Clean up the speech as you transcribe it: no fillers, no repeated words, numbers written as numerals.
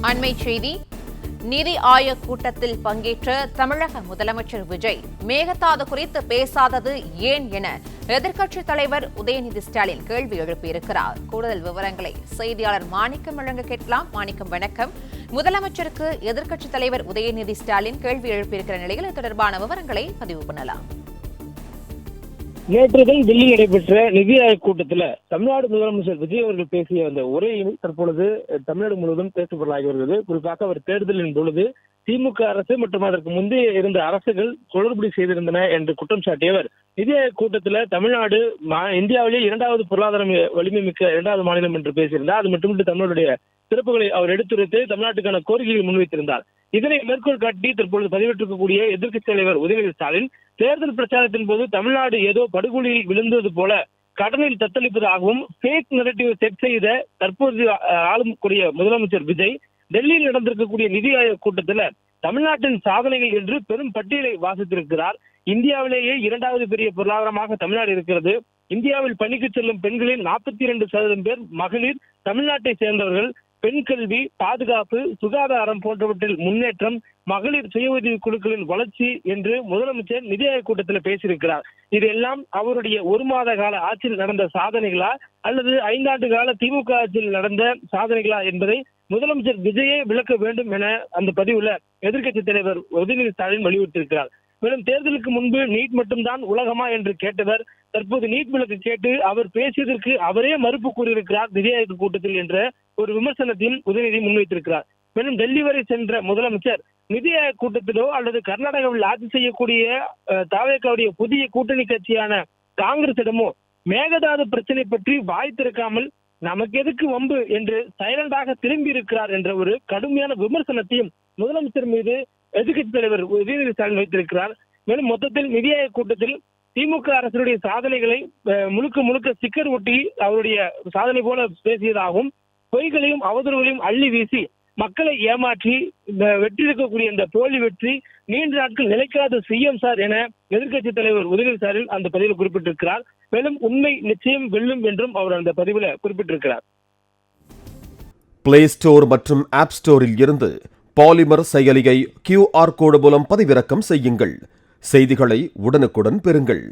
அண்மை செய்தி. நிதி ஆயோக் கூட்டத்தில் பங்கேற்ற தமிழக முதலமைச்சர் விஜய் மேகதாது குறித்து பேசாதது ஏன் என எதிர்க்கட்சித் தலைவர் உதயநிதி ஸ்டாலின் கேள்வி எழுப்பியிருக்கிறார். கூடுதல் விவரங்களை செய்தியாளர் மாணிக்கம் வழங்க கேட்கலாம். மாணிக்கம், வணக்கம். முதலமைச்சருக்கு எதிர்க்கட்சித் தலைவர் உதயநிதி ஸ்டாலின் கேள்வி எழுப்பியிருக்கிற நிலையில் இது தொடர்பான விவரங்களை பதிவு பண்ணலாம். நேற்று டெல்லியில் நடைபெற்ற நிதி ஆயோக் கூட்டத்தில் தமிழ்நாடு முதலமைச்சர் விஜய் அவர்கள் பேசிய அந்த உரையில் தற்பொழுது தமிழ்நாடு முழுவதும் பேசப்பொருளாகி வருகிறது. குறிப்பாக அவர் தேர்தலின் பொழுது திமுக அரசு மற்றும் அதற்கு முந்தைய இருந்த அரசுகள் குளறுபடி செய்திருந்தன என்று குற்றம் சாட்டியவர் நிதி ஆயோக் கூட்டத்தில் தமிழ்நாடு இந்தியாவிலேயே இரண்டாவது பொருளாதார வலிமை மிக்க இரண்டாவது மாநிலம் என்று பேசியிருந்தார். அது மட்டுமின்றி தமிழ்நாடுடைய சிறப்புகளை அவர் எடுத்துரைத்து தமிழ்நாட்டுக்கான கோரிக்கைகளை முன்வைத்திருந்தார். இதனை மேற்கோள் காட்டி தற்பொழுது பதிவேற்றிருக்கக்கூடிய எதிர்க்கட்சித் தலைவர் உதயநிதி ஸ்டாலின் தேர்தல் பிரச்சாரத்தின் போது தமிழ்நாடு ஏதோ படுகொலியில் விழுந்தது போல கடனில் தத்தளிப்பதாகவும் ஃபேக் நரேட்டிவ் செட் செய்த தற்போது ஆளும்கூடிய முதலமைச்சர் விஜய் டெல்லியில் நடந்திருக்கக்கூடிய நிதி ஆயோக் கூட்டத்தில் தமிழ்நாட்டின் சாதனைகள் என்று பெரும் பட்டியலை வாசித்திருக்கிறார். இந்தியாவிலேயே இரண்டாவது பெரிய பொருளாதாரமாக தமிழ்நாடு இருக்கிறது. இந்தியாவில் பணிக்கு செல்லும் பெண்களில் 42% பேர் மகளிர், தமிழ்நாட்டை சேர்ந்தவர்கள். பெண் கல்வி, பாதுகாப்பு, சுகாதாரம் போன்றவற்றில் முன்னேற்றம், மகளிர் சுய உதவி குழுக்களின் வளர்ச்சி என்று முதலமைச்சர் நிதி ஆயோக் கூட்டத்தில் பேசியிருக்கிறார். இதெல்லாம் அவருடைய ஒரு மாத கால ஆட்சியில் நடந்த சாதனைகளா அல்லது 5 ஆண்டு கால திமுக ஆட்சியில் நடந்த சாதனைகளா என்பதை முதலமைச்சர் விஜயே விளக்க வேண்டும் என அந்த பதிவுல எதிர்க்கட்சித் தலைவர் உதயநிதி ஸ்டாலின் வலியுறுத்தியிருக்கிறார். மேலும் தேர்தலுக்கு முன்பு நீட் மட்டும்தான் உலகமா என்று கேட்டவர் தற்போது நீட் விலக்கு கேட்டு அவர் பேசியதற்கு அவரே மறுப்பு கூறியிருக்கிறார் நிதி ஆயோக் கூட்டத்தில் என்ற ஒரு விமர்சனத்தையும் உதயநிதி முன்வைத்திருக்கிறார். மேலும் டெல்லி வரை சென்ற முதலமைச்சர் நிதி ஆயோக் கூட்டத்திலோ அல்லது கர்நாடகாவில் ஆட்சி செய்யக்கூடிய தாவேகாவுடைய புதிய கூட்டணி கட்சியான காங்கிரசிடமோ மேகதாது பிரச்சனை பற்றி வாய் திறக்காமல் நமக்கு எதுக்கு வம்பு என்று சைலண்டாக திரும்பி இருக்கிறார் என்ற ஒரு கடுமையான விமர்சனத்தையும் முதலமைச்சர் மீது எதிர்க்கட்சித் தலைவர் உதயநிதி ஸ்டாலின் வைத்திருக்கிறார். மேலும் மொத்தத்தில் நிதி ஆயோக் கூட்டத்தில் திமுக அரசுடைய சாதனைகளை முழுக்க ஸ்டிக்கர் ஒட்டி அவருடைய சாதனை போல பேசியதாகவும் பொய்களையும் அவதூறுகளையும் அள்ளி வீசி மக்களை ஏமாற்றி வெற்றிருக்கக்கூடிய இந்த போலி வெற்றி நீண்ட நாட்கள் நிலைக்காத சிஎம் சார் என எதிர்க்கட்சித் தலைவர் உதயநிதி ஸ்டாலின் அந்த பதிவில் குறிப்பிட்டிருக்கிறார். மேலும் உண்மை நிச்சயம் வெல்லும் என்றும் அவர் அந்த பதிவில் குறிப்பிட்டிருக்கிறார். பிளே ஸ்டோர் மற்றும் ஆப் ஸ்டோரில் இருந்து பாலிமர் செயலியை QR கோடு மூலம் பதிவிறக்கம் செய்யுங்கள். செய்திகளை உடனுக்குடன் பெறுங்கள்.